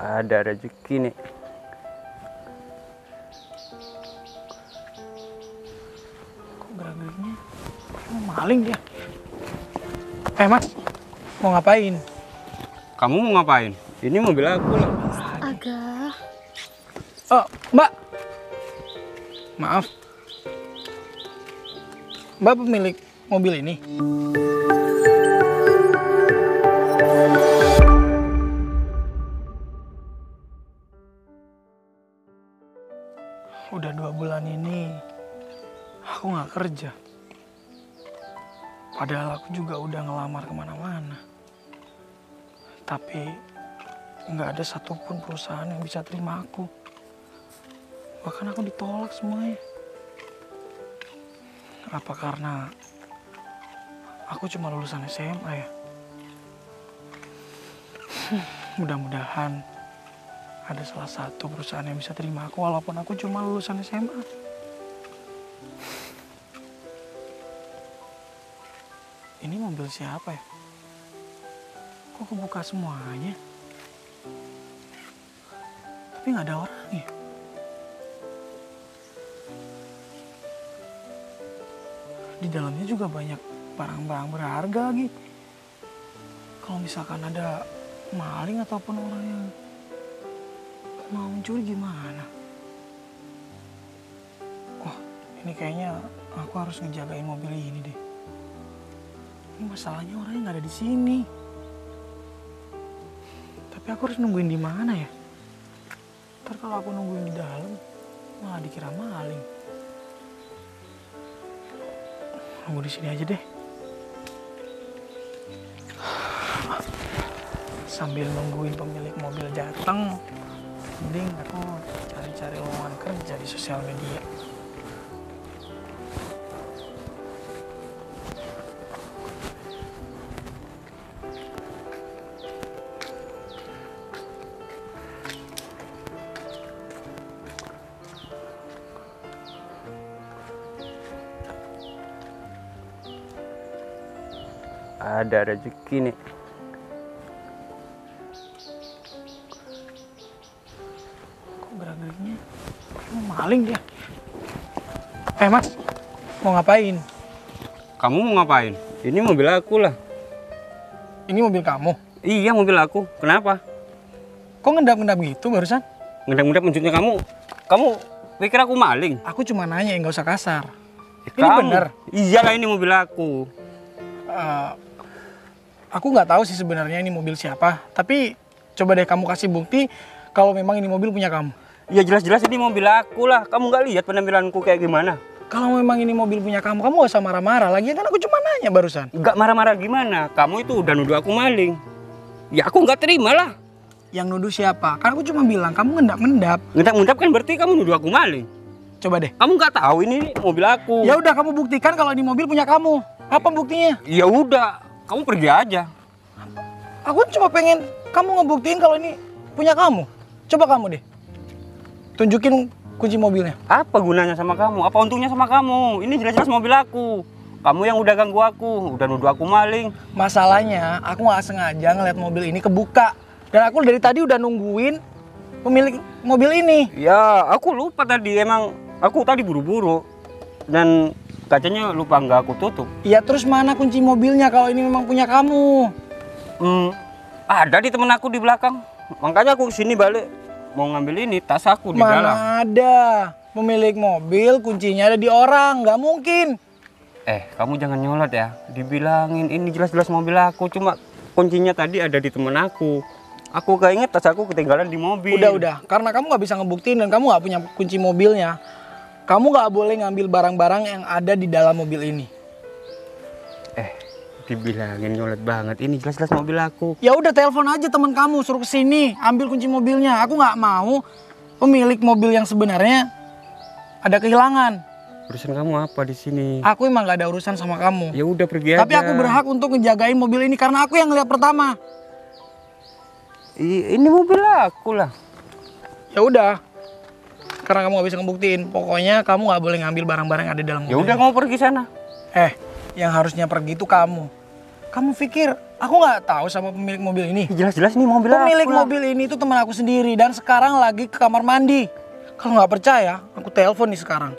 Ada rezeki nih. Kok gerak-geriknya maling dia? Mas, mau ngapain? Kamu mau ngapain? Ini mobil aku lah. Agak. Oh, Mbak. Maaf. Mbak pemilik mobil ini? Udah 2 bulan ini aku nggak kerja. Padahal aku juga udah ngelamar kemana-mana. Tapi nggak ada satupun perusahaan yang bisa terima aku. Bahkan aku ditolak semuanya. Apa karena aku cuma lulusan SMA ya? Mudah-mudahan ada salah satu perusahaan yang bisa terima aku walaupun aku cuma lulusan SMA. Ini mobil siapa ya? Kok kebuka semuanya? Tapi nggak ada orangnya. Di dalamnya juga banyak barang-barang berharga lagi. Kalau misalkan ada maling ataupun orang yang mau mencuri gimana? Wah, ini kayaknya aku harus ngejagain mobil ini deh. Ini masalahnya orangnya nggak ada di sini. Tapi aku harus nungguin di mana ya? Ntar kalau aku nungguin di dalam, malah dikira maling. Nunggu di sini aja deh. Sambil nungguin pemilik mobil datang, mending aku cari-cari lowongan kerja di sosial media. Ada rezeki nih. Kok gerak-geriknya maling dia? Mas, mau ngapain? Kamu mau ngapain? Ini mobil aku lah. Ini mobil kamu? Iya, mobil aku. Kenapa? Kok ngendap-ngendap gitu barusan? Ngedap-ngedap maksudnya kamu? Kamu pikir aku maling? Aku cuma nanya, nggak usah kasar. Ini Kamu? bener? Iyalah, ini mobil aku. Aku nggak tahu sih sebenarnya ini mobil siapa. Tapi coba deh kamu kasih bukti kalau memang ini mobil punya kamu. Ya jelas-jelas ini mobil aku lah. Kamu nggak lihat penampilanku kayak gimana? Kalau memang ini mobil punya kamu, kamu gak usah marah-marah. Lagian kan aku cuma nanya barusan. Nggak marah-marah gimana? Kamu itu udah nuduh aku maling. Ya aku nggak terima lah. Yang nuduh siapa? Kan aku cuma bilang kamu ngendap-ngendap. Ngedap-ngedap kan berarti kamu nuduh aku maling. Coba deh. Kamu nggak tahu ini mobil aku. Ya udah kamu buktikan kalau ini mobil punya kamu. Apa buktinya? Ya udah, kamu pergi aja. Aku cuma pengen kamu ngebuktiin kalau ini punya kamu. Coba kamu deh. Tunjukin kunci mobilnya. Apa gunanya sama kamu? Apa untungnya sama kamu? Ini jelas-jelas mobil aku. Kamu yang udah ganggu aku, udah nuduh aku maling. Masalahnya aku nggak sengaja ngeliat mobil ini kebuka. Dan aku dari tadi udah nungguin pemilik mobil ini. Ya, aku lupa tadi. Emang aku tadi buru-buru. Dan kacanya lupa nggak aku tutup. Ya terus mana kunci mobilnya kalau ini memang punya kamu? Ada di temen aku di belakang. Makanya aku kesini balik. Mau ngambil ini, tas aku di dalam. Mana ada. Pemilik mobil kuncinya ada di orang. Nggak mungkin. Kamu jangan nyolot ya. Dibilangin ini jelas-jelas mobil aku. Cuma kuncinya tadi ada di temen aku. Aku keinget tas aku ketinggalan di mobil. Udah. Karena kamu nggak bisa ngebuktiin dan kamu nggak punya kunci mobilnya. Kamu nggak boleh ngambil barang-barang yang ada di dalam mobil ini. Dibilangin nyolot banget. Ini jelas-jelas mobil aku. Ya udah telepon aja teman kamu, suruh kesini, ambil kunci mobilnya. Aku nggak mau pemilik mobil yang sebenarnya ada kehilangan. Urusan kamu apa di sini? Aku emang nggak ada urusan sama kamu. Ya udah pergi aja. Tapi aku berhak untuk ngejagain mobil ini karena aku yang ngeliat pertama. Ini mobil aku lah. Ya udah. Karena kamu nggak bisa ngebuktiin, pokoknya kamu nggak boleh ngambil barang-barang yang ada di dalam mobil. Ya udah kamu pergi sana. Yang harusnya pergi itu kamu. Kamu pikir Aku nggak tahu sama pemilik mobil ini. Jelas-jelas ini mobil Pemilik aku lah. mobil ini tuh teman aku sendiri dan sekarang lagi ke kamar mandi. Kalau nggak percaya, aku telepon nih sekarang.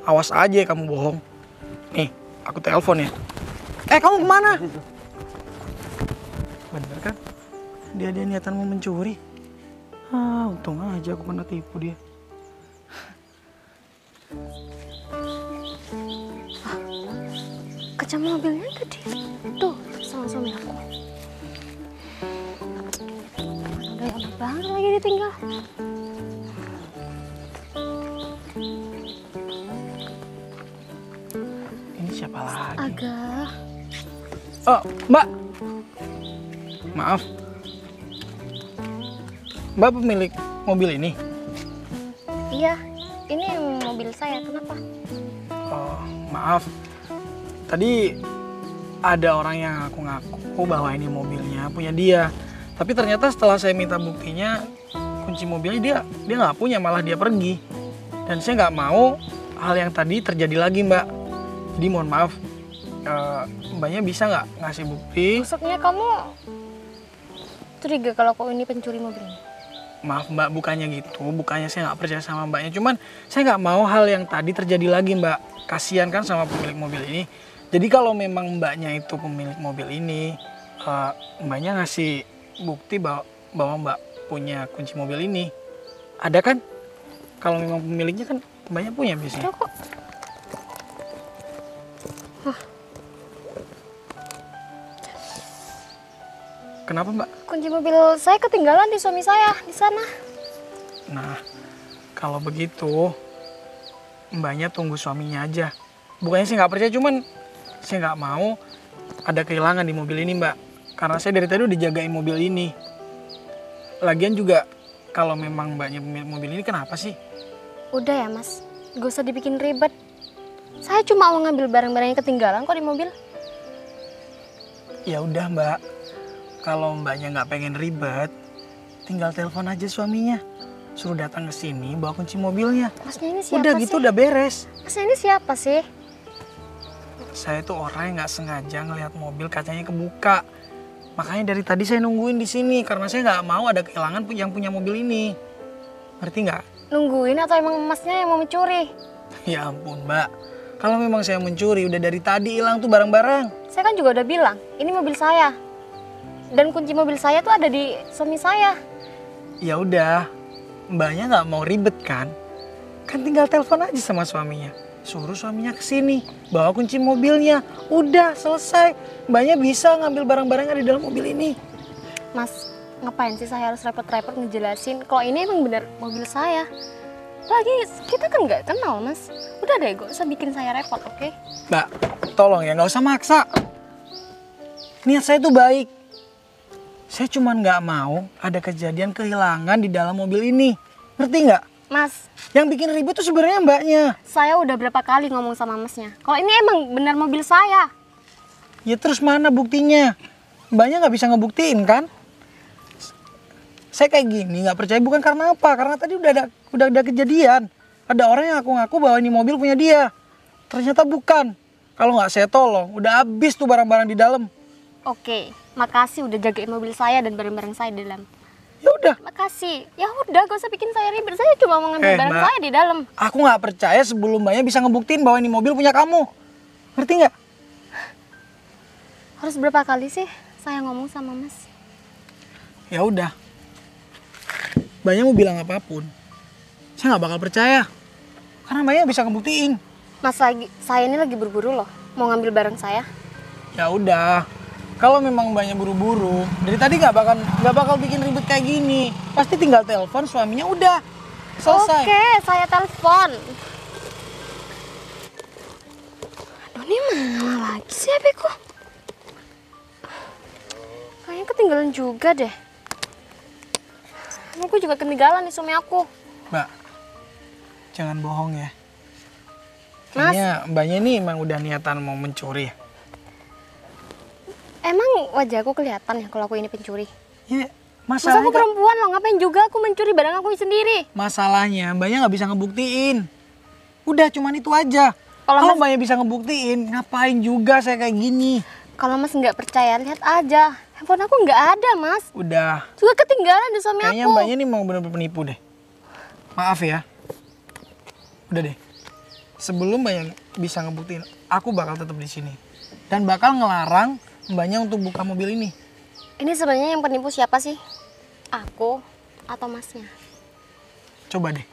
Awas aja ya kamu bohong. Nih, aku telepon ya. Kamu kemana? Bener kan? Dia niatan mau mencuri. Untung aja aku kena tipu dia. Kaca mobilnya tadi tuh sama suami aku. Udah lama banget lagi ditinggal. Ini siapa lagi? Agak. Oh, Mbak. Maaf. Mbak pemilik mobil ini? Iya, ini mobil saya. Kenapa? Oh, maaf. Tadi ada orang yang ngaku bahwa ini mobilnya punya dia. Tapi ternyata setelah saya minta buktinya, kunci mobilnya dia nggak punya, malah dia pergi. Dan saya nggak mau hal yang tadi terjadi lagi, Mbak. Jadi mohon maaf, Mbaknya bisa nggak ngasih bukti? Maksudnya kamu curiga kalau kau ini pencuri mobil ini? Maaf Mbak, bukannya gitu, bukannya saya nggak percaya sama Mbaknya. Cuman saya nggak mau hal yang tadi terjadi lagi, Mbak. Kasihan kan sama pemilik mobil ini. Jadi kalau memang Mbaknya itu pemilik mobil ini, Mbaknya ngasih bukti bahwa Mbak punya kunci mobil ini. Ada kan? Kalau memang pemiliknya kan Mbaknya punya biasanya. Ada kok. Kenapa Mbak? Kunci mobil saya ketinggalan di suami saya di sana. Nah, kalau begitu Mbaknya tunggu suaminya aja. Bukannya saya nggak percaya, cuman saya nggak mau ada kehilangan di mobil ini, Mbak. Karena saya dari tadi udah jagain mobil ini. Lagian juga kalau memang Mbaknya pemilik mobil ini, kenapa sih? Udah ya Mas, gak usah dibikin ribet. Saya cuma mau ngambil barang-barang yang ketinggalan kok di mobil. Ya udah Mbak, kalau Mbaknya nggak pengen ribet, tinggal telepon aja suaminya. Suruh datang ke sini bawa kunci mobilnya. Masnya ini siapa Udah sih? gitu udah beres. Masnya ini siapa sih? Saya tuh orang yang nggak sengaja ngelihat mobil kacanya kebuka. Makanya dari tadi saya nungguin di sini karena saya nggak mau ada kehilangan yang punya mobil ini. Ngerti nggak? Nungguin atau emang Masnya yang mau mencuri? Ya ampun Mbak, kalau memang saya mencuri udah dari tadi hilang tuh barang-barang. Saya kan juga udah bilang, ini mobil saya. Dan kunci mobil saya tuh ada di suami saya. Ya udah, Mbaknya nggak mau ribet kan? Kan tinggal telepon aja sama suaminya. Suruh suaminya ke sini, bawa kunci mobilnya. Udah selesai. Mbaknya bisa ngambil barang-barang yang ada di dalam mobil ini. Mas, ngapain sih saya harus repot-repot ngejelasin kalau ini emang benar mobil saya? Lagi kita kan nggak kenal Mas. Udah deh, gak usah bikin saya repot, oke? Mbak, tolong ya nggak usah maksa. Niat saya tuh baik. Saya cuma nggak mau ada kejadian kehilangan di dalam mobil ini. Ngerti nggak? Mas, Yang bikin ribet tuh sebenarnya Mbaknya. saya udah berapa kali ngomong sama Masnya. Kalau ini emang benar mobil saya. Ya terus mana buktinya? Mbaknya nggak bisa ngebuktiin kan? Saya kayak gini nggak percaya bukan karena apa? Karena tadi udah ada kejadian. Ada orang yang ngaku bahwa ini mobil punya dia. Ternyata bukan. Kalau nggak saya tolong, udah habis tuh barang-barang di dalam. Oke, makasih udah jagain mobil saya dan barang-barang saya di dalam. Ya udah. Makasih. Ya udah, gak usah bikin saya ribet. Saya cuma mau ngambil barang Mbak, saya di dalam. aku nggak percaya sebelum Mbaknya bisa ngebuktiin bahwa ini mobil punya kamu. Ngerti nggak? Harus berapa kali sih saya ngomong sama Mas? Ya udah. Mbaknya mau bilang apapun, saya nggak bakal percaya. Karena Mbaknya bisa ngebuktiin. Mas, saya ini lagi buru-buru loh. Mau ngambil barang saya. Ya udah. Kalau memang Mbaknya buru-buru, dari tadi nggak bakal bikin ribet kayak gini. Pasti tinggal telepon suaminya udah selesai. Oke, saya telepon. Aduh, ini mana lagi sih HPku? Kayaknya ketinggalan juga deh. Aku juga ketinggalan nih suami aku. Mbak, jangan bohong ya. Mas. Kayaknya Mbaknya ini emang udah niatan mau mencuri. Emang wajahku kelihatan ya kalau aku ini pencuri? Ya, Masa aku masalahnya, perempuan loh, ngapain juga aku mencuri barang aku sendiri? masalahnya Mbaknya nggak bisa ngebuktiin. Udah cuman itu aja. Kalau Kalau Mas- Mbaknya bisa ngebuktiin, ngapain juga saya kayak gini? Kalau Mas nggak percaya, lihat aja. Handphone aku nggak ada, Mas. Udah. Juga ketinggalan di suami Kayaknya aku. mbaknya nih mau bener-bener penipu deh. Maaf ya. Udah deh. Sebelum mbaknya bisa ngebuktiin, aku bakal tetap di sini. Dan bakal ngelarang mbaknya untuk buka mobil ini. Ini sebenarnya yang penipu siapa sih? Aku atau Masnya? Coba deh.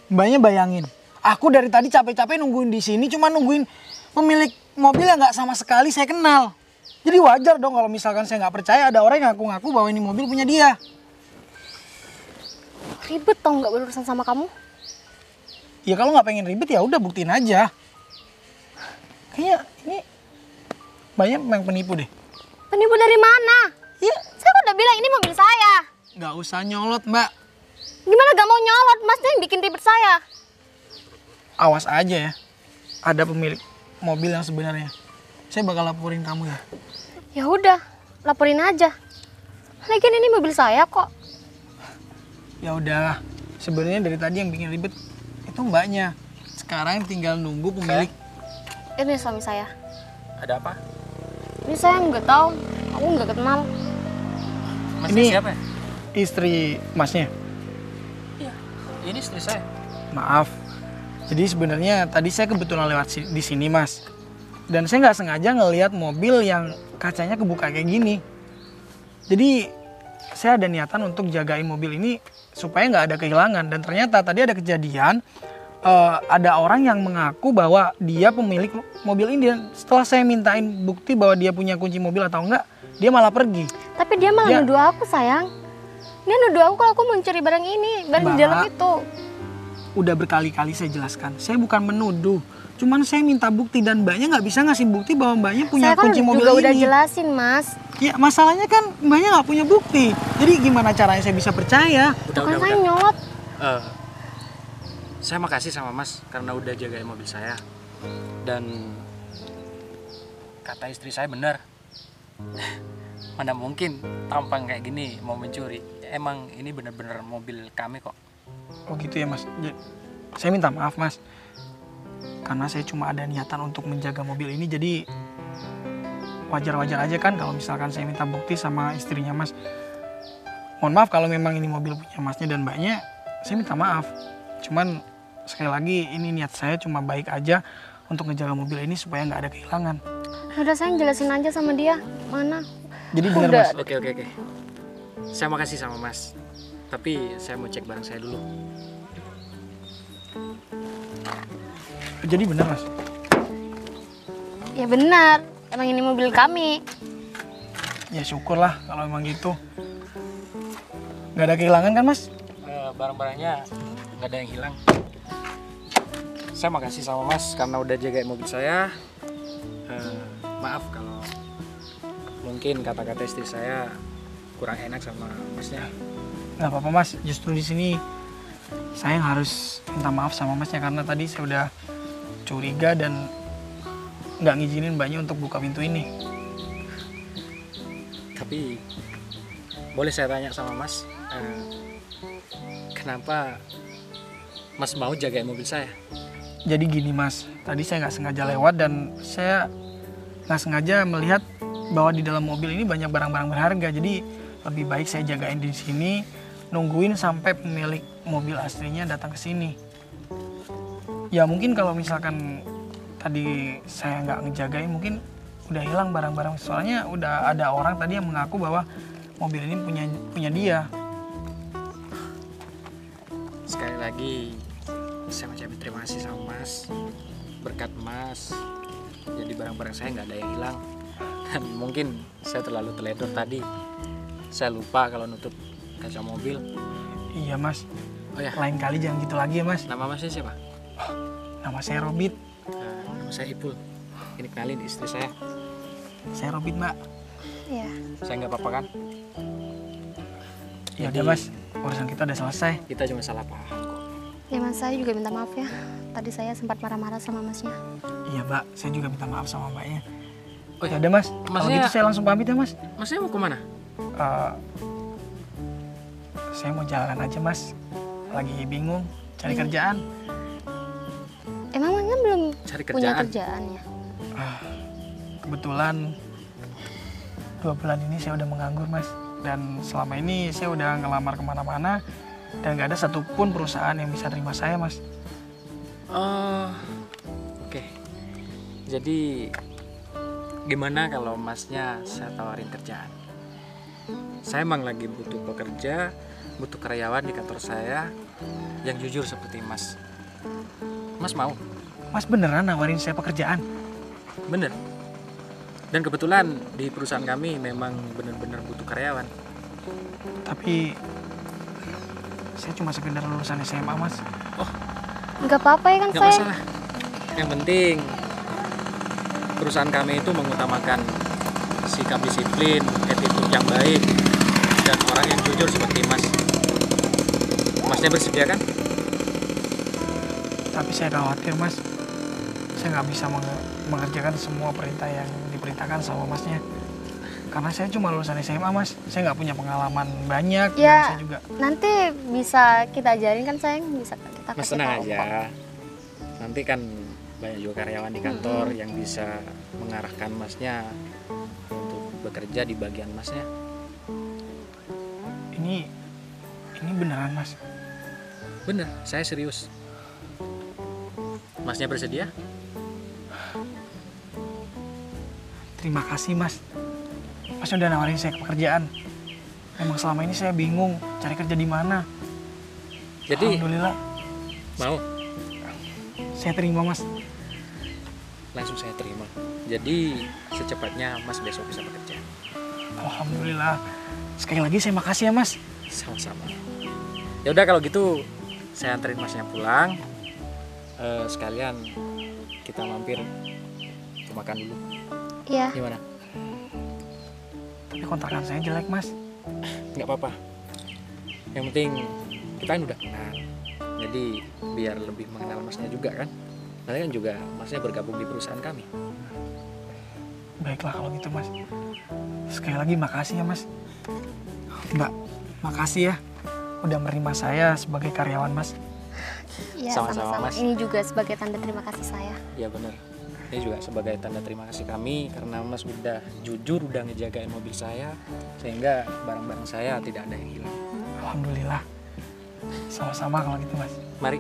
Mbaknya bayangin. Aku dari tadi capek-capek nungguin di sini, cuma nungguin pemilik mobil yang nggak sama sekali saya kenal. Jadi wajar dong kalau misalkan saya nggak percaya ada orang yang ngaku-ngaku bahwa ini mobil punya dia. Ribet tau nggak berurusan sama kamu? Ya kalau nggak pengen ribet ya udah buktiin aja. Kayaknya ini mbaknya memang penipu deh. Penipu dari mana? Iya. Saya kan udah bilang ini mobil saya. Nggak usah nyolot mbak. Gimana gak mau nyolot? Masnya yang bikin ribet saya. Awas aja ya. Ada pemilik mobil yang sebenarnya. Saya bakal laporin kamu ya. Ya udah, laporin aja. Lagian ini mobil saya kok. Ya udah. Sebenarnya dari tadi yang bikin ribet itu mbaknya. Sekarang tinggal nunggu pemilik. Ini suami saya. Ada apa? Ini saya nggak tahu. Aku nggak kenal. Mas Ini- siapa ya? Istri masnya. Iya, ini istri saya. Maaf. Jadi sebenarnya tadi saya kebetulan lewat di sini mas. Dan saya nggak sengaja ngelihat mobil yang kacanya kebuka kayak gini. Jadi saya ada niatan untuk jagain mobil ini supaya nggak ada kehilangan. Dan ternyata tadi ada kejadian ada orang yang mengaku bahwa dia pemilik mobil ini. Dan setelah saya mintain bukti bahwa dia punya kunci mobil atau enggak, dia malah pergi. Tapi dia malah Ya. nuduh aku sayang. Dia nuduh aku kalau aku mencuri barang ini, barang di Mbak. dalam itu. Udah berkali-kali saya jelaskan, saya bukan menuduh. Cuman saya minta bukti dan mbaknya nggak bisa ngasih bukti bahwa mbaknya punya Saya kan kunci mobil juga ini. udah jelasin, Mas. Ya masalahnya kan mbaknya nggak punya bukti. Jadi gimana caranya saya bisa percaya? Kan saya nyolot. Saya makasih sama Mas karena udah jagain mobil saya. Dan kata istri saya benar. Mana mungkin tampang kayak gini mau mencuri. Emang ini benar-benar mobil kami kok. Oh gitu ya mas. Saya minta maaf mas. Karena saya cuma ada niatan untuk menjaga mobil ini. Jadi wajar-wajar aja kan kalau misalkan saya minta bukti sama istrinya mas. Mohon maaf kalau memang ini mobil punya masnya dan mbaknya. Saya minta maaf. Cuman sekali lagi ini niat saya cuma baik aja untuk ngejaga mobil ini supaya nggak ada kehilangan. Udah saya jelasin aja sama dia. Mana? Jadi benar Udah. mas. Oke. Saya makasih sama Mas. Tapi saya mau cek barang saya dulu. Jadi benar mas. Ya benar. Emang ini mobil kami. Ya syukurlah kalau memang gitu. Nggak ada kehilangan kan mas? Barang-barangnya nggak ada yang hilang. Saya makasih sama Mas karena udah jagain mobil saya. Maaf kalau mungkin kata-kata istri saya kurang enak sama Masnya. Nggak apa-apa mas. Justru di sini saya yang harus minta maaf sama masnya karena tadi saya udah curiga dan nggak ngizinin mbaknya untuk buka pintu ini. Tapi boleh saya tanya sama Mas, kenapa Mas mau jagain mobil saya? Jadi gini mas, tadi saya nggak sengaja lewat dan saya nggak sengaja melihat bahwa di dalam mobil ini banyak barang-barang berharga. Jadi lebih baik saya jagain di sini, nungguin sampai pemilik mobil aslinya datang ke sini. Ya mungkin kalau misalkan tadi saya nggak ngejagain mungkin udah hilang barang-barang. Soalnya udah ada orang tadi yang mengaku bahwa mobil ini punya dia. Sekali lagi saya ucapin terima kasih sama Mas. Berkat Mas, jadi barang-barang saya nggak ada yang hilang. Dan mungkin saya terlalu teledor tadi. Saya lupa kalau nutup kaca mobil. Iya mas, Oh ya, lain kali jangan gitu lagi ya mas. nama Masnya siapa? Nama saya Robit. Nama saya Ipul. Ini kenalin istri saya. Saya Robit mbak. Iya. Saya nggak apa-apa kan? Ya udah mas, urusan kita udah selesai. Kita cuma salah paham kok. Ya mas, saya juga minta maaf ya. Tadi saya sempat marah-marah sama masnya. Iya mbak, saya juga minta maaf sama mbaknya. Oh Ya ya, udah mas, kalau Masnya- gitu saya langsung pamit ya mas. Masnya mau kemana? Eh, saya mau jalan aja mas, lagi bingung cari kerjaan. Emang masnya belum Cari punya kerjaan. kerjaan ya? Kebetulan 2 bulan ini saya udah menganggur mas. Dan selama ini saya udah ngelamar kemana-mana dan gak ada satupun perusahaan yang bisa terima saya mas. Oh, oke. Jadi gimana kalau masnya saya tawarin kerjaan? Saya emang lagi butuh pekerja, butuh karyawan di kantor saya yang jujur seperti mas. Mas mau? Mas beneran nawarin saya pekerjaan? Bener. Dan kebetulan di perusahaan kami memang benar-benar butuh karyawan. Tapi saya cuma sekedar lulusan SMA mas. Nggak apa-apa ya kan Nggak saya? masalah. Yang penting perusahaan kami itu mengutamakan sikap disiplin, attitude yang baik, dan orang yang jujur seperti mas. Masnya bersedia kan? Tapi saya khawatir mas, saya nggak bisa mengerjakan semua perintah yang diperintahkan sama masnya. Karena saya cuma lulusan SMA mas, saya nggak punya pengalaman banyak. Dan Ya, saya juga nanti bisa kita ajarin kan sayang, bisa kita Mas kasih tenang tahu kok. aja. Nanti kan banyak juga karyawan di kantor yang bisa mengarahkan masnya untuk bekerja di bagian masnya. ini beneran mas. Bener, saya serius. Masnya bersedia? Terima kasih mas. Mas udah nawarin saya pekerjaan. Emang selama ini saya bingung cari kerja di mana. Jadi Alhamdulillah mau? saya terima mas. Langsung saya terima. Jadi secepatnya mas besok bisa bekerja. Alhamdulillah. Sekali lagi saya makasih ya mas. Sama-sama. Ya udah kalau gitu saya anterin masnya pulang. Sekalian kita mampir ke makan dulu. Iya. Gimana? Tapi kontrakan saya jelek mas. Nggak apa-apa. Yang penting kita kan udah kenal. Jadi biar lebih mengenal masnya juga kan. Nanti kan juga masnya bergabung di perusahaan kami. Baiklah kalau gitu mas. Sekali lagi makasih ya mas. Mbak, makasih ya udah menerima saya sebagai karyawan mas. Iya, Sama-sama, sama-sama. Mas. Ini juga sebagai tanda terima kasih saya. Ya bener. Ini juga sebagai tanda terima kasih kami karena mas udah jujur udah ngejagain mobil saya sehingga barang-barang saya tidak ada yang hilang. Alhamdulillah. Sama-sama kalau gitu mas. Mari.